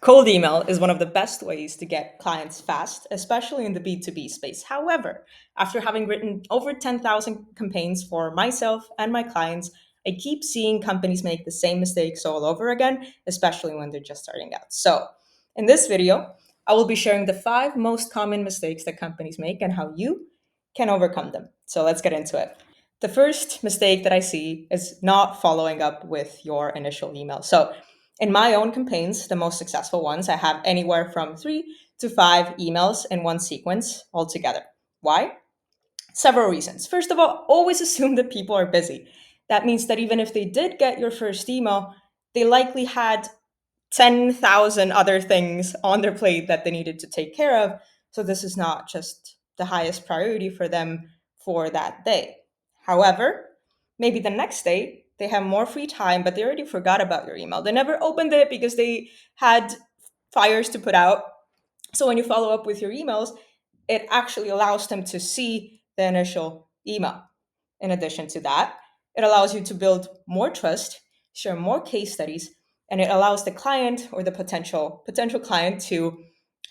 Cold email is one of the best ways to get clients fast, especially in the B2B space. However, after having written over 10,000 campaigns for myself and my clients, I keep seeing companies make the same mistakes all over again, especially when they're just starting out. So, in this video, I will be sharing the 5 most common mistakes that companies make and how you can overcome them. So, let's get into it. The first mistake that I see is not following up with your initial email. So, in my own campaigns, the most successful ones, I have anywhere from 3 to 5 emails in one sequence altogether. Why? Several reasons. First of all, always assume that people are busy. That means that even if they did get your first email, they likely had 10,000 other things on their plate that they needed to take care of. So this is not just the highest priority for them for that day. However, maybe the next day they have more free time, but they already forgot about your email. They never opened it because they had fires to put out. So when you follow up with your emails, it actually allows them to see the initial email. In addition to that, it allows you to build more trust, share more case studies, and it allows the client or the potential client to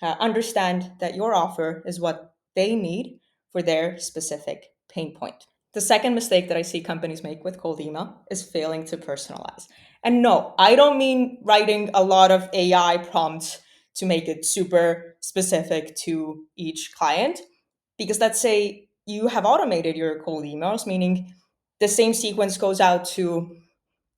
understand that your offer is what they need for their specific pain point. The second mistake that I see companies make with cold email is failing to personalize. And no, I don't mean writing a lot of AI prompts to make it super specific to each client, because let's say you have automated your cold emails, meaning the same sequence goes out to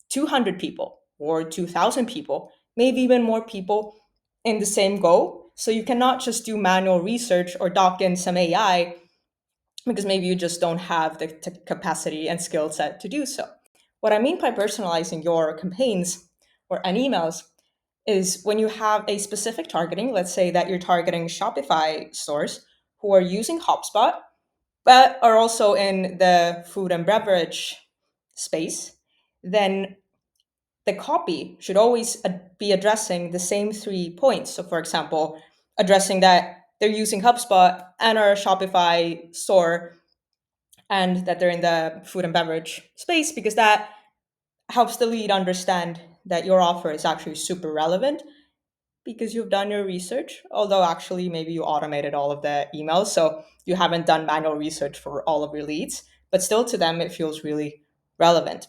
200 people or 2,000 people, maybe even more people in the same go. So you cannot just do manual research or dock in some AI because maybe you just don't have the capacity and skill set to do so. What I mean by personalizing your campaigns or an emails is when you have a specific targeting, let's say that you're targeting Shopify stores who are using HubSpot, but are also in the food and beverage space, then the copy should always be addressing the same 3 points. So, for example, addressing that they're using HubSpot and are a Shopify store and that they're in the food and beverage space, because that helps the lead understand that your offer is actually super relevant because you've done your research, although actually maybe you automated all of the emails, so you haven't done manual research for all of your leads, but still to them it feels really relevant.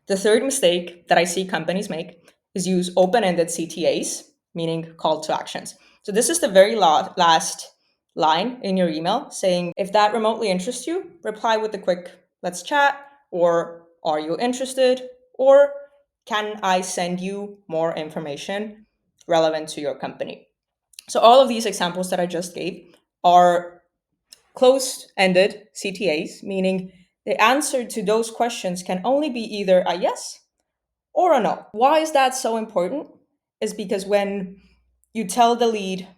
The third mistake that I see companies make is use open-ended CTAs, meaning call to actions. So this is the very last line in your email saying, if that remotely interests you, reply with a quick let's chat, or are you interested, or can I send you more information relevant to your company. So all of these examples that I just gave are closed-ended CTAs, meaning the answer to those questions can only be either a yes or a no. Why is that so important? Is because when you tell the lead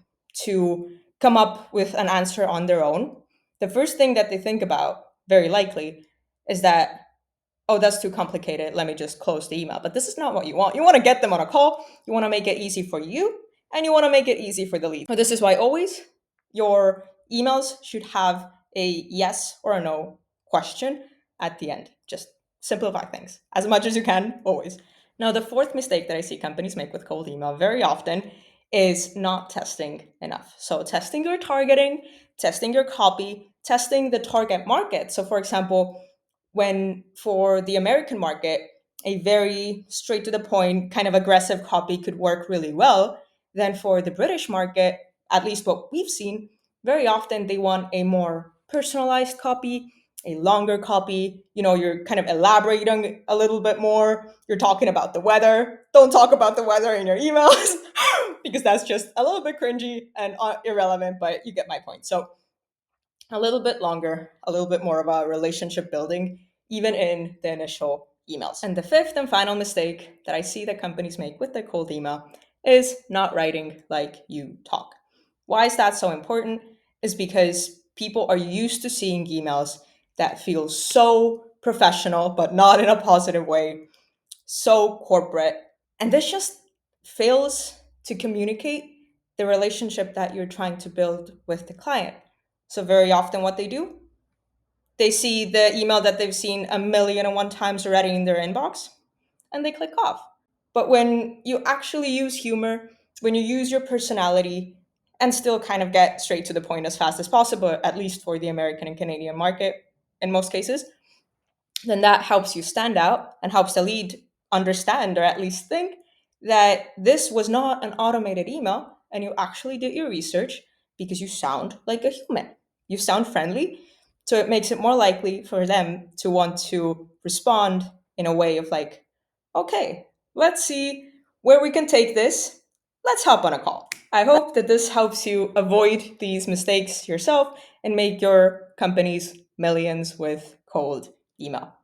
to come up with an answer on their own, the first thing that they think about, very likely, is that, oh, that's too complicated. Let me just close the email. But this is not what you want. You want to get them on a call. You want to make it easy for you, and you want to make it easy for the lead. So this is why always your emails should have a yes or a no question at the end. Just simplify things as much as you can, always. Now, the fourth mistake that I see companies make with cold email very often is not testing enough. So, testing your targeting, testing your copy, testing the target market. So, for example, when for the American market, a very straight to the point, kind of aggressive copy could work really well, then for the British market, at least what we've seen, very often they want a more personalized copy, a longer copy. You know, you're kind of elaborating a little bit more. You're talking about the weather. Don't talk about the weather in your emails because that's just a little bit cringy and irrelevant, but you get my point. So, a little bit longer, a little bit more of a relationship building, even in the initial emails. And the fifth and final mistake that I see that companies make with their cold email is not writing like you talk. Why is that so important? Is because people are used to seeing emails that feel so professional, but not in a positive way, so corporate. And this just fails to communicate the relationship that you're trying to build with the client. So, very often, what they do, they see the email that they've seen a million and one times already in their inbox and they click off. But when you actually use humor when you use your personality and still kind of get straight to the point as fast as possible, at least for the American and Canadian market in most cases, then that helps you stand out and helps the lead understand or at least think that this was not an automated email and you actually did your research because you sound like a human. You sound friendly. So it makes it more likely for them to want to respond in a way of like, okay, let's see where we can take this. Let's hop on a call. I hope that this helps you avoid these mistakes yourself and make your companies millions with cold email.